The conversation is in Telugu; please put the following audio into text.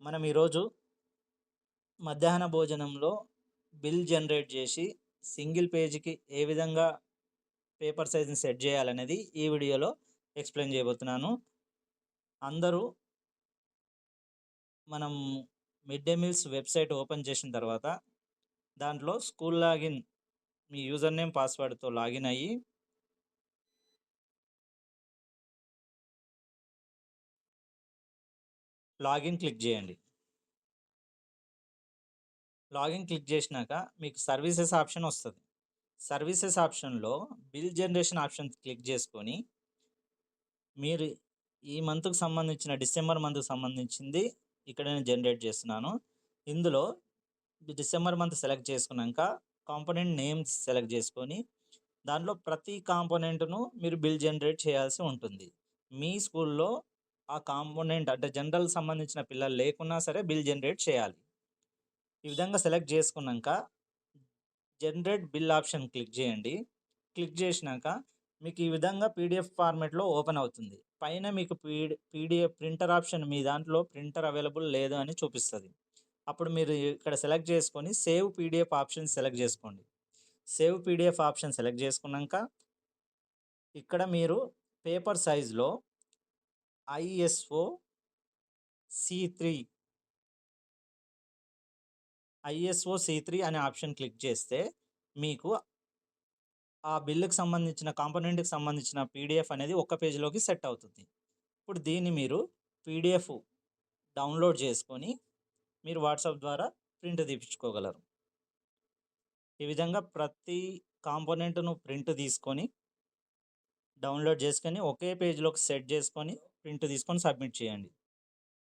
మనం ఈరోజు మధ్యాహ్న భోజనంలో బిల్ జనరేట్ చేసి సింగిల్ పేజ్‌కి ఏ విధంగా పేపర్ సైజ్‌ని సెట్ చేయాలనేది ఈ వీడియోలో ఎక్స్‌ప్లెయిన్ చేయబోతున్నాను. అందరూ మనం mid day meals website open చేసిన తర్వాత దాంట్లో స్కూల్ లాగిన్ మీ యూజర్ నేమ్, పాస్వర్డ్‌తో లాగిన్ అయ్యి లాగిన్ క్లిక్ చేయండి. లాగిన్ క్లిక్ చేసినాక మీకు సర్వీసెస్ ఆప్షన్ వస్తది. సర్వీసెస్ ఆప్షన్‌లో బిల్ జనరేషన్ ఆప్షన్ క్లిక్ చేసుకొని మీరు ఈ మంత్‌కి సంబంధించిన డిసెంబర్ మంత్‌కి సంబంధించింది ఇక్కడ నేను జనరేట్ చేస్తున్నాను. ఇందులో డిసెంబర్ మంత్ సెలెక్ట్ చేసుకున్నాక కాంపోనెంట్ నేమ్స్ సెలెక్ట్ చేసుకొని దాంట్లో ప్రతి కాంపోనెంట్‌ను మీరు బిల్ జనరేట్ చేయాల్సి ఉంటుంది. మీ స్కూల్‌లో ఆ కాంపోనెంట్ అంటే జనరల్ సంబంధించిన పిల్లలు లేకున్నా సరే బిల్ జనరేట్ చేయాలి. ఈ విధంగా సెలెక్ట్ చేసుకున్నాక జనరేట్ బిల్ ఆప్షన్ క్లిక్ చేయండి. క్లిక్ చేసినాక మీకు ఈ విధంగా పీడిఎఫ్ ఫార్మాట్‌లో ఓపెన్ అవుతుంది. పైన మీకు పీడిఎఫ్ ప్రింటర్ ఆప్షన్ మీ దాంట్లో ప్రింటర్ అవైలబుల్ లేదు అని చూపిస్తది. అప్పుడు మీరు ఇక్కడ సెలెక్ట్ చేసుకొని సేవ్ పీడిఎఫ్ ఆప్షన్ సెలెక్ట్ చేసుకోండి. సేవ్ పీడిఎఫ్ ఆప్షన్ సెలెక్ట్ చేసుకున్నాక ఇక్కడ మీరు పేపర్ సైజ్‌లో ఐఎస్ఓ సి3 ఐఎస్ఓ సి3 అనే ఆప్షన్ క్లిక్ చేస్తే మీకు ఆ బిల్లుకి సంబంధించిన కాంపోనెంట్‌కి సంబంధించిన పీడిఎఫ్ అనేది ఒక్క పేజ్‌లోకి సెట్ అవుతుంది. ఇప్పుడు దీన్ని మీరు పీడిఎఫ్ డౌన్‌లోడ్ చేసుకొని మీరు వాట్సాప్ ద్వారా ప్రింట్ తీపిచ్చుకోగలరు. ఈ విధంగా ప్రతి కాంపోనెంట్‌ను ప్రింట్ తీసుకొని, డౌన్‌లోడ్ చేసుకొని ఒకే పేజ్‌లోకి సెట్ చేసుకొని, ప్రింట్ తీసుకొని సబ్మిట్ చేయండి.